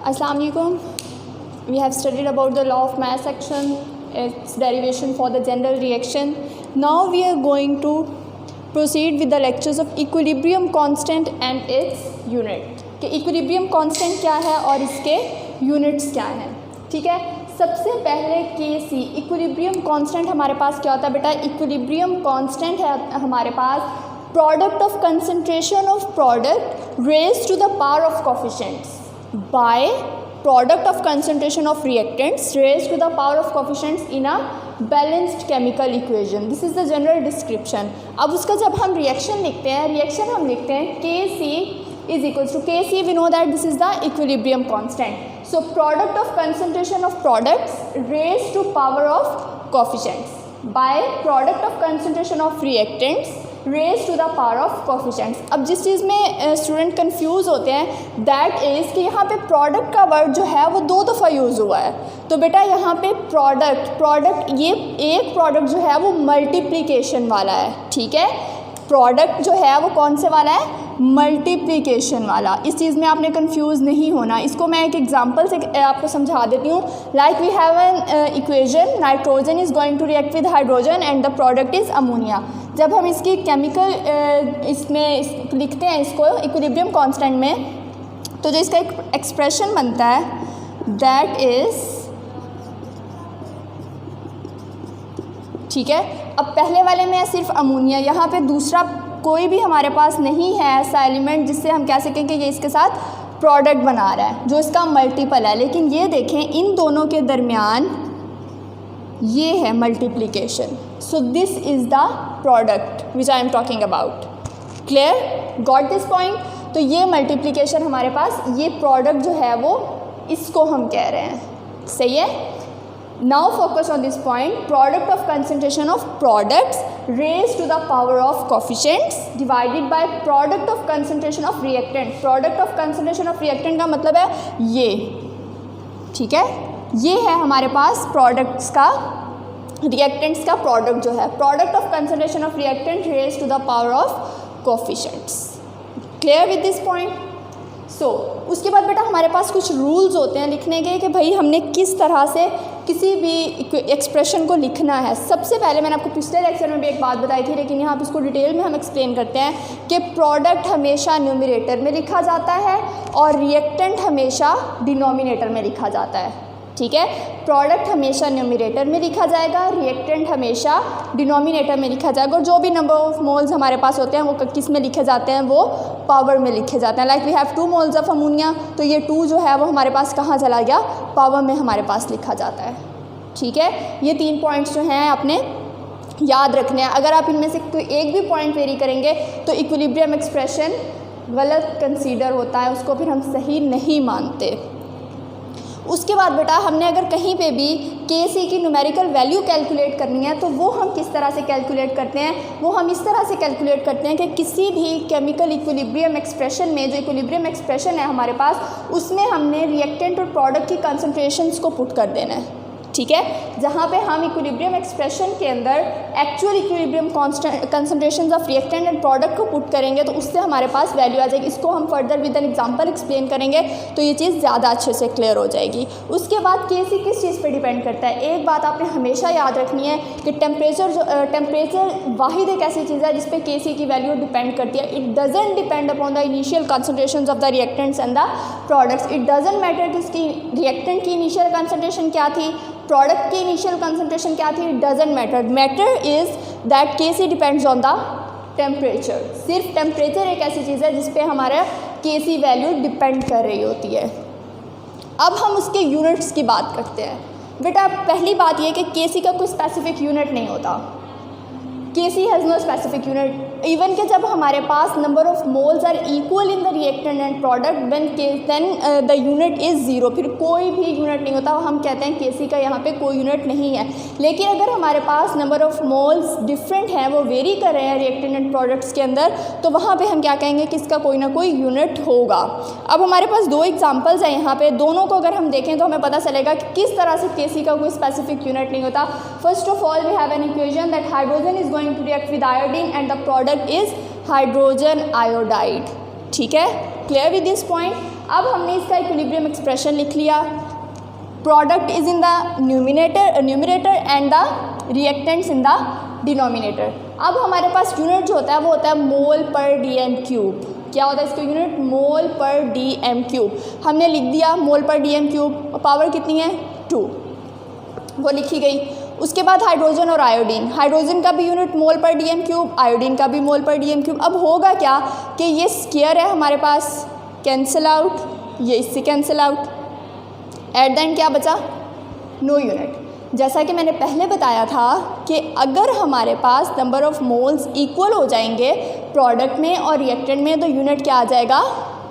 Assalamu alaikum. We have studied about the law of mass action, its derivation for the general reaction. Now we are going to proceed with the lectures of equilibrium constant and its unit. कि equilibrium constant क्या है और इसके units क्या हैं. ठीक है, सबसे पहले Kc equilibrium constant हमारे पास क्या होता है बेटा. equilibrium constant है हमारे पास product of concentration of product raised to the power of coefficients by product of concentration of reactants raised to the power of coefficients in a balanced chemical equation. This is the general description. अब उसका जब हम reaction लिखते हैं, reaction हम लिखते हैं Kc is equals to Kc, we know that this is the equilibrium constant. So product of concentration of products raised to power of coefficients by product of concentration of reactants raise to the power of coefficients. अब जिस चीज़ में student confuse होते हैं that is कि यहाँ पे product का word जो है वो 2 दफ़ा यूज़ हुआ है. तो बेटा यहाँ पे प्रोडक्ट ये एक प्रोडक्ट जो है वो मल्टीप्लिकेशन वाला है. ठीक है, प्रोडक्ट जो है वो कौन से वाला है, मल्टीप्लिकेशन वाला. इस चीज़ में आपने कंफ्यूज नहीं होना. इसको मैं एक एग्जांपल से आपको समझा देती हूँ. Like we have an equation, nitrogen is going to react with hydrogen and the product is ammonia. जब हम इसकी केमिकल इसमें लिखते हैं इसको इक्विलिब्रियम कांस्टेंट में, तो जो इसका एक एक्सप्रेशन बनता है दैट इज़, ठीक है. अब पहले वाले में है सिर्फ अमोनिया, यहाँ पे दूसरा कोई भी हमारे पास नहीं है ऐसा एलिमेंट जिससे हम कह सकें कि ये इसके साथ प्रोडक्ट बना रहा है जो इसका मल्टीपल है. लेकिन ये देखें इन दोनों के दरमियान ये है multiplication. So this is the product which I am talking about. Clear, got this point. तो ये मल्टीप्लिकेशन हमारे पास, ये प्रोडक्ट जो है वो इसको हम कह रहे हैं. सही है. Now focus on this point. Product of concentration of products raised to the power of coefficients divided by product of concentration of reactant. Product of concentration of reactant का मतलब है ये. ठीक है, ये है हमारे पास प्रोडक्ट्स का, रिएक्टेंट्स का प्रोडक्ट जो है. Product of concentration of reactant raise to the power of coefficients. Clear with this point. So उसके बाद बेटा हमारे पास कुछ रूल्स होते हैं लिखने के कि भाई हमने किस तरह से किसी भी एक्सप्रेशन को लिखना है. सबसे पहले मैंने आपको पिछले लेक्चर में भी एक बात बताई थी, लेकिन यहाँ पर इसको डिटेल में हम एक्सप्लेन करते हैं कि प्रोडक्ट हमेशा न्यूमरेटर में लिखा जाता है और रिएक्टेंट हमेशा डिनोमिनेटर में लिखा जाता है. ठीक है, प्रोडक्ट हमेशा न्यूमरेटर में लिखा जाएगा, रिएक्टेंट हमेशा डिनोमिनेटर में लिखा जाएगा. और जो भी नंबर ऑफ मोल्स हमारे पास होते हैं वो किस में लिखे जाते हैं, वो पावर में लिखे जाते हैं. Like we have 2 moles of ammonia, तो ये 2 जो है वो हमारे पास कहाँ चला गया, पावर में हमारे पास लिखा जाता है. ठीक है, ये 3 पॉइंट्स जो हैं आपने याद रखने हैं. अगर आप इनमें से कोई एक भी पॉइंट वेरी करेंगे तो इक्विलिब्रियम एक्सप्रेशन गलत कंसीडर होता है, उसको फिर हम सही नहीं मानते. उसके बाद बेटा हमने अगर कहीं पे भी Kc की न्यूमेरिकल वैल्यू कैलकुलेट करनी है तो वो हम किस तरह से कैलकुलेट करते हैं, वो हम इस तरह से कैलकुलेट करते हैं कि किसी भी केमिकल इक्विलिब्रियम एक्सप्रेशन में, जो इक्विलिब्रियम एक्सप्रेशन है हमारे पास, उसमें हमने रिएक्टेंट और प्रोडक्ट की कंसंट्रेशंस को पुट कर देना है. ठीक है, जहाँ पे हम इक्विलिब्रियम एक्सप्रेशन के अंदर actual equilibrium concentrations of reactant and product को पुट करेंगे तो उससे हमारे पास वैल्यू आ जाएगी. इसको हम further with an example explain करेंगे तो ये चीज़ ज़्यादा अच्छे से क्लियर हो जाएगी. उसके बाद Kc किस चीज़ पे डिपेंड करता है. एक बात आपने हमेशा याद रखनी है कि टेम्परेचर वाहिद एक ऐसी चीज़ है जिस पे Kc की वैल्यू डिपेंड करती है. It doesn't depend upon the initial concentration of the reactants and the products. It doesn't matter कि इसकी रिएक्टेंट की इनिशियल कंसंट्रेशन क्या थी, प्रोडक्ट की इनिशियल कंसंट्रेशन क्या थी. It doesn't matter. Matter is that Kc depends on the temperature. सिर्फ temperature एक ऐसी चीज़ है जिस पे हमारा Kc वैल्यू डिपेंड कर रही होती है. अब हम उसके यूनिट्स की बात करते हैं. बेटा पहली बात यह कि Kc का कोई स्पेसिफिक यूनिट नहीं होता. Kc has no specific unit. Even कि जब हमारे पास number of moles are equal in the reactant and product then the unit is 0. फिर कोई भी यूनिट नहीं होता. हम कहते हैं Kc का यहाँ पे कोई यूनिट नहीं है. लेकिन अगर हमारे पास नंबर ऑफ मोल्स डिफरेंट हैं, वो वेरी कर रहे हैं रिएक्टेंट एंड प्रोडक्ट्स के अंदर, तो वहाँ पे हम क्या कहेंगे कि इसका कोई ना कोई यूनिट होगा. अब हमारे पास 2 एग्जाम्पल्स हैं यहाँ पे. दोनों को अगर हम देखें तो हमें पता चलेगा कि किस तरह से Kc का कोई स्पेसिफिक यूनिट नहीं होता. First of all we have an equation that hydrogen is going to react with iodine and the product is hydrogen iodide. ठीक है, क्लियर विद दिस पॉइंट. अब हमने इसका इक्विलिब्रियम एक्सप्रेशन लिख लिया, product is in the numerator and the reactants in the denominator. अब हमारे पास unit जो होता है वो होता है मोल पर डीएम क्यूब। क्या होता है इसका यूनिट? मोल पर डीएम क्यूब। हमने लिख दिया मोल पर डीएम क्यूब, पावर कितनी है? 2, वो लिखी गई। उसके बाद हाइड्रोजन और आयोडीन, हाइड्रोजन का भी unit mole per DM cube, iodine का भी मोल पर डीएम क्यूब। अब होगा क्या कि ये स्क्वायर है हमारे पास, कैंसिल आउट, ये इससे cancel out, at the end क्या बचा? No unit. जैसा कि मैंने पहले बताया था कि अगर हमारे पास नंबर ऑफ़ मोल्स इक्वल हो जाएंगे प्रोडक्ट में और रिएक्टेंट में, तो यूनिट क्या आ जाएगा?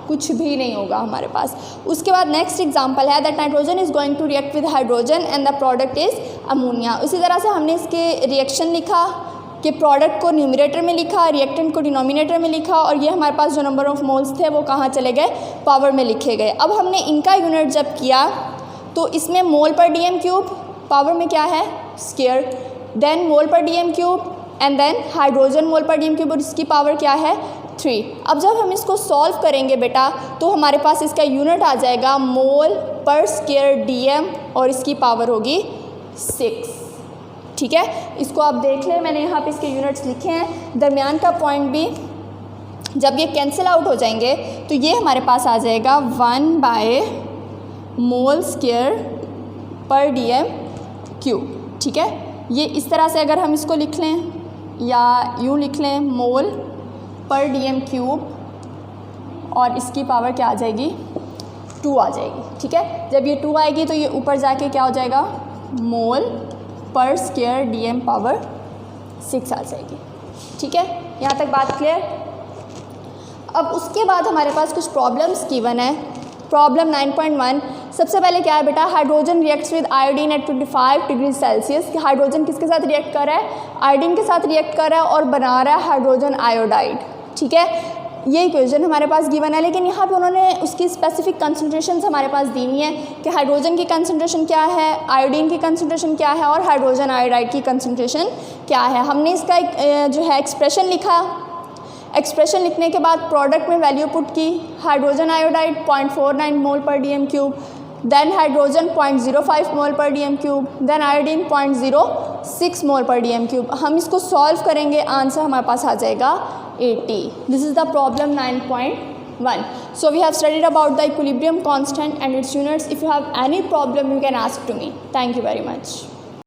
कुछ भी नहीं होगा हमारे पास। उसके बाद नेक्स्ट एग्जांपल है that nitrogen is going to react with hydrogen and the product is ammonia. उसी तरह से हमने इसके रिएक्शन लिखा कि प्रोडक्ट को न्यूमरेटर में लिखा, रिएक्टेंट को डिनोमिनेटर में लिखा, और ये हमारे पास जो नंबर ऑफ़ मोल्स थे वो कहाँ चले गए? पावर में लिखे गए। अब हमने इनका यूनिट जब किया तो इसमें मोल पर डीएम क्यूब, पावर में क्या है? Square, then mole per DM cube and then hydrogen mole per DM cube, और इसकी पावर क्या है? 3। अब जब हम इसको सॉल्व करेंगे बेटा तो हमारे पास इसका यूनिट आ जाएगा मोल पर स्क्वायर डीएम, और इसकी पावर होगी 6। ठीक है, इसको आप देख लें, मैंने यहाँ पे इसके यूनिट्स लिखे हैं। दरमियान का पॉइंट भी जब ये कैंसिल आउट हो जाएंगे तो ये हमारे पास आ जाएगा 1 मोल स्क्वायर पर डीएम क्यूब। ठीक है, ये इस तरह से अगर हम इसको लिख लें या यूँ लिख लें, मोल पर डीएम क्यूब, और इसकी पावर क्या आ जाएगी? 2 आ जाएगी। ठीक है, जब ये 2 आएगी तो ये ऊपर जाके क्या हो जाएगा? मोल पर स्क्वायर डीएम पावर 6 आ जाएगी। ठीक है, यहाँ तक बात क्लियर? अब उसके बाद हमारे पास कुछ प्रॉब्लम्स गिवन है। प्रॉब्लम 9.1, सबसे पहले क्या है बेटा? Hydrogen reacts with iodine at 25 degree Celsius. Hydrogen किसके साथ रिएक्ट कर रहा है? आयोडीन के साथ रिएक्ट कर रहा है और बना रहा है हाइड्रोजन आयोडाइड। ठीक है, ये इक्वेशन हमारे पास गिवन है, लेकिन यहाँ पे उन्होंने उसकी स्पेसिफिक कंसंट्रेशंस हमारे पास दी हुई है कि हाइड्रोजन की कंसंट्रेशन क्या है, आयोडीन की कंसंट्रेशन क्या है, और हाइड्रोजन आयोडाइड की कंसंट्रेशन क्या है। हमने इसका एक जो है एक्सप्रेशन लिखा। एक्सप्रेशन लिखने के बाद प्रोडक्ट में वैल्यू पुट की, हाइड्रोजन आयोडाइड 0.49 मोल per DM cube, then hydrogen 0.05 मोल per DM cube, then iodine 0.06 मोल पर डीएम क्यूब। हम इसको सॉल्व करेंगे, आंसर हमारे पास आ जाएगा 80। This is the problem 9.1. So we have studied about the equilibrium constant and its units. If you have any problem you can ask to me. Thank you very much.